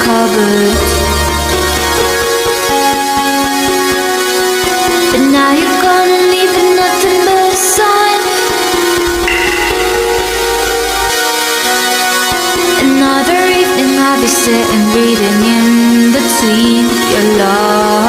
cupboard. But now you're gone and leaving nothing but a sign. Another evening I'll be sitting reading in between your love.